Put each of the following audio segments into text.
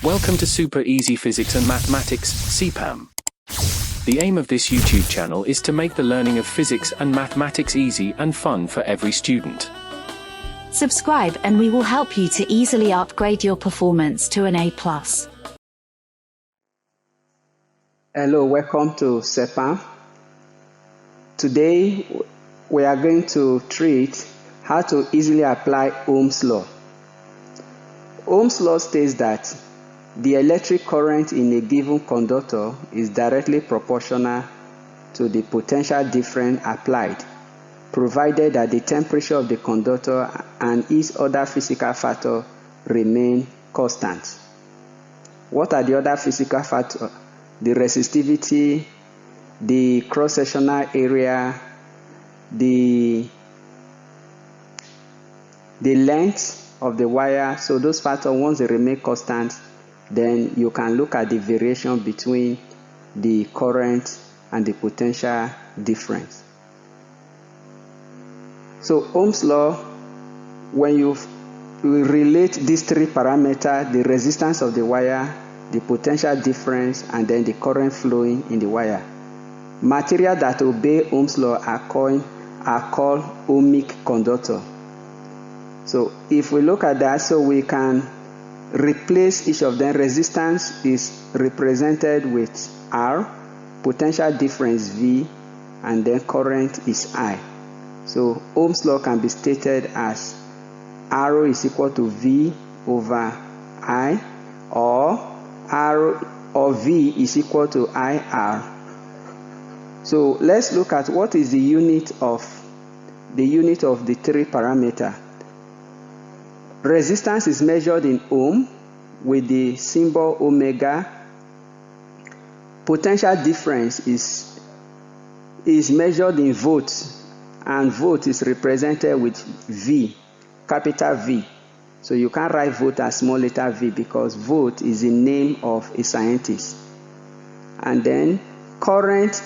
Welcome to Super Easy Physics and Mathematics, CPAM. The aim of this YouTube channel is to make the learning of physics and mathematics easy and fun for every student. Subscribe and we will help you to easily upgrade your performance to an A+. Hello, welcome to CPAM. Today we are going to treat how to easily apply Ohm's law. Ohm's law states that the electric current in a given conductor is directly proportional to the potential difference applied, provided that the temperature of the conductor and its other physical factors remain constant. What are the other physical factors? The resistivity, the cross-sectional area, the length of the wire. So those factors, once they remain constant, then you can look at the variation between the current and the potential difference. So Ohm's law, when you relate these three parameters, the resistance of the wire, the potential difference, and then the current flowing in the wire, materials that obey Ohm's law are called ohmic conductor. So if we look at that, so we can replace each of them. Resistance is represented with R, potential difference V, and then current is I. So Ohm's law can be stated as R is equal to V over I, or R or V is equal to IR. So let's look at what is the unit of the three parameters. Resistance is measured in ohm with the symbol omega. Potential difference is measured in volts, and volt is represented with V, capital V. So you can't write volt as small letter v because volt is the name of a scientist. And then current,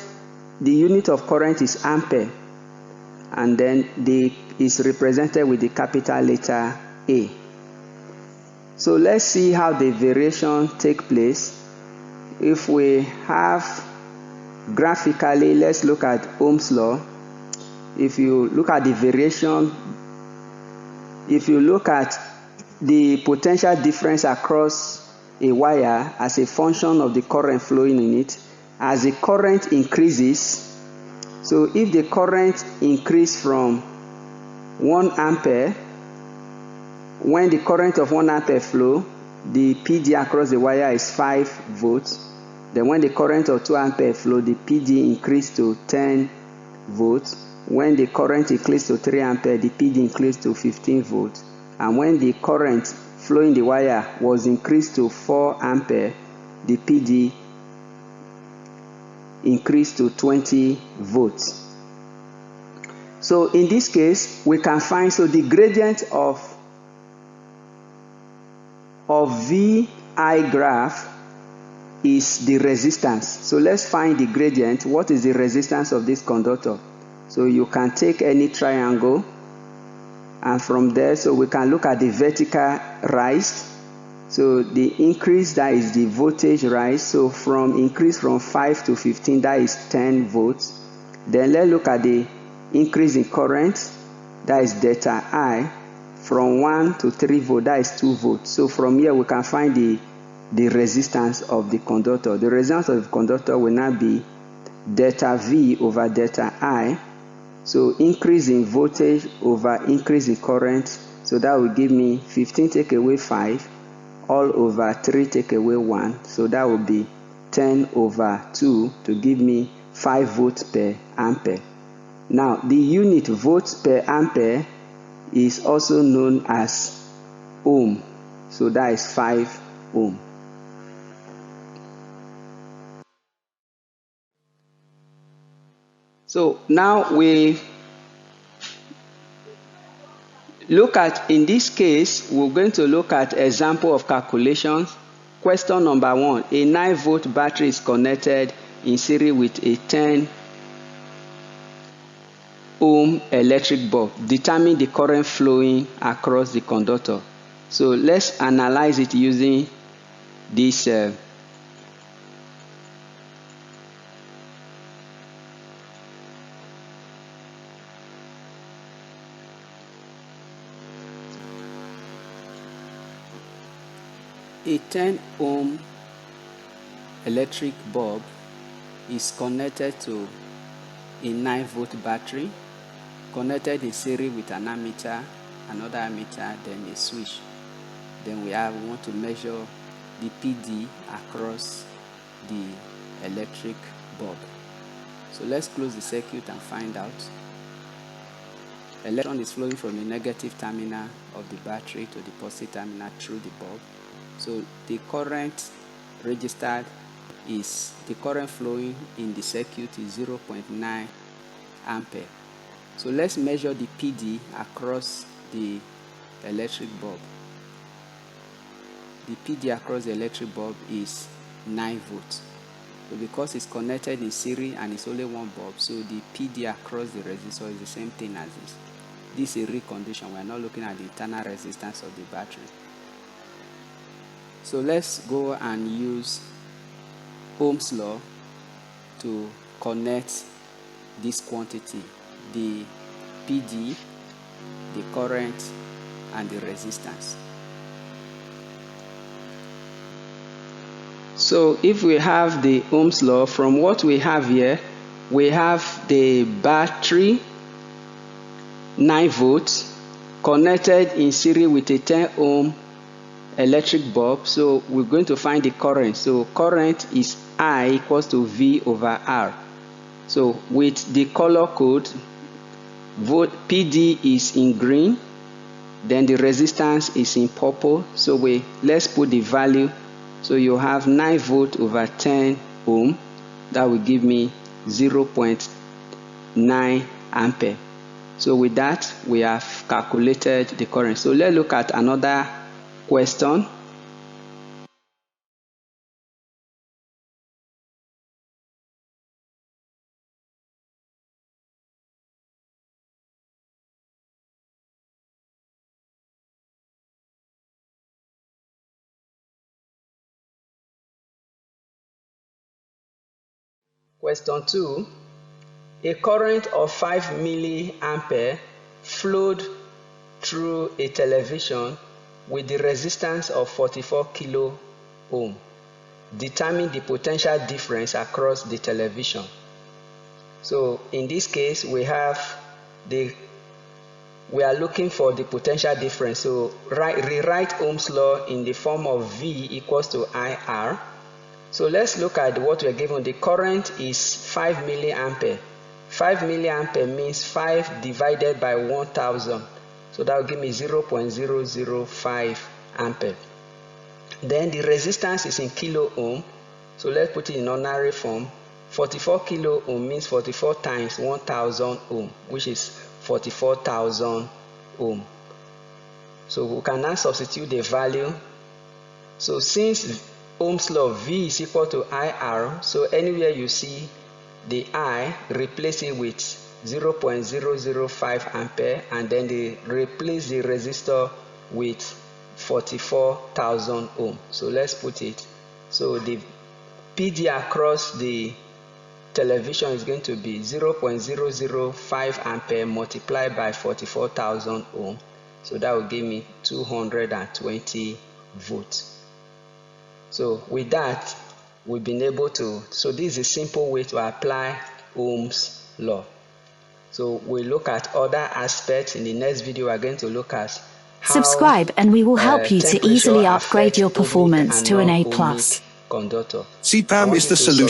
the unit of current is ampere, and then is represented with the capital letter A. So let's see how the variation take place. If we have graphically, let's look at Ohm's law. If you look at the variation, if you look at the potential difference across a wire as a function of the current flowing in it, as the current increases, so if the current increase from 1 ampere, when the current of 1 ampere flow, the PD across the wire is 5 volts. Then when the current of 2 ampere flow, the PD increased to 10 volts. When the current increased to 3 ampere, the PD increased to 15 volts. And when the current flowing the wire was increased to 4 ampere, the PD increased to 20 volts. So in this case, we can find, so the gradient of VI graph is the resistance. So let's find the gradient. What is the resistance of this conductor? So you can take any triangle, and from there, so we can look at the vertical rise. So the increase, that is the voltage rise. So from increase from 5 to 15, that is 10 volts. Then let's look at the increase in current, that is delta I. From 1 to 3 volts, that is 2 volts. So from here we can find the resistance of the conductor. The resistance of the conductor will now be delta V over delta I. So increase in voltage over increase in current. So that will give me 15 take away 5 all over 3 take away 1. So that will be 10 over 2 to give me 5 volts per ampere. Now the unit volts per ampere is also known as ohm. So that is 5 ohm. So now we look at, in this case, we're going to look at example of calculations. Question number 1. A 9-volt battery is connected in series with a 10 ohm electric bulb. Determine the current flowing across the conductor. So let's analyze it using this a 10 ohm electric bulb is connected to a 9-volt battery connected in series with an ammeter, another ammeter, then a switch. Then we want to measure the PD across the electric bulb. So let's close the circuit and find out. Electron is flowing from the negative terminal of the battery to the positive terminal through the bulb. So the current registered is, the current flowing in the circuit is 0.9 ampere. So let's measure the PD across the electric bulb. The PD across the electric bulb is 9 volts. So because it's connected in series and it's only one bulb, so the PD across the resistor is the same thing as this. This is a real condition. We're not looking at the internal resistance of the battery. So let's go and use Ohm's law to connect this quantity, the PD, the current, and the resistance. So if we have the Ohm's law, from what we have here, we have the battery 9 volts connected in series with a 10 ohm electric bulb. So we're going to find the current. So current is I equals to V over R. So with the color code, PD is in green, then the resistance is in purple. So let's put the value. So you have 9 volt over 10 ohm. That will give me 0.9 ampere. So with that, we have calculated the current. So let's look at another question. Question 2. A current of 5 milliampere flowed through a television with the resistance of 44 kilo ohm. Determine the potential difference across the television. So in this case, we are looking for the potential difference. So rewrite Ohm's law in the form of V equals to IR. So let's look at what we're given. The current is 5 milliampere. 5 milliampere means 5 divided by 1000. So that will give me 0.005 ampere. Then the resistance is in kilo ohm. So let's put it in ordinary form. 44 kilo ohm means 44 times 1000 ohm, which is 44,000 ohm. So we can now substitute the value. So since Ohm's law, V is equal to IR, so anywhere you see the I, replace it with 0.005 ampere, and then replace the resistor with 44,000 ohm. So let's put it. So the PD across the television is going to be 0.005 ampere multiplied by 44,000 ohm. So that will give me 220 volts. So with that, we've been able to, so this is a simple way to apply Ohm's law. So we'll look at other aspects. In the next video, we're going to look at how Subscribe and we will help you to easily upgrade your performance to an A+. Conductor. CPAM is the solution.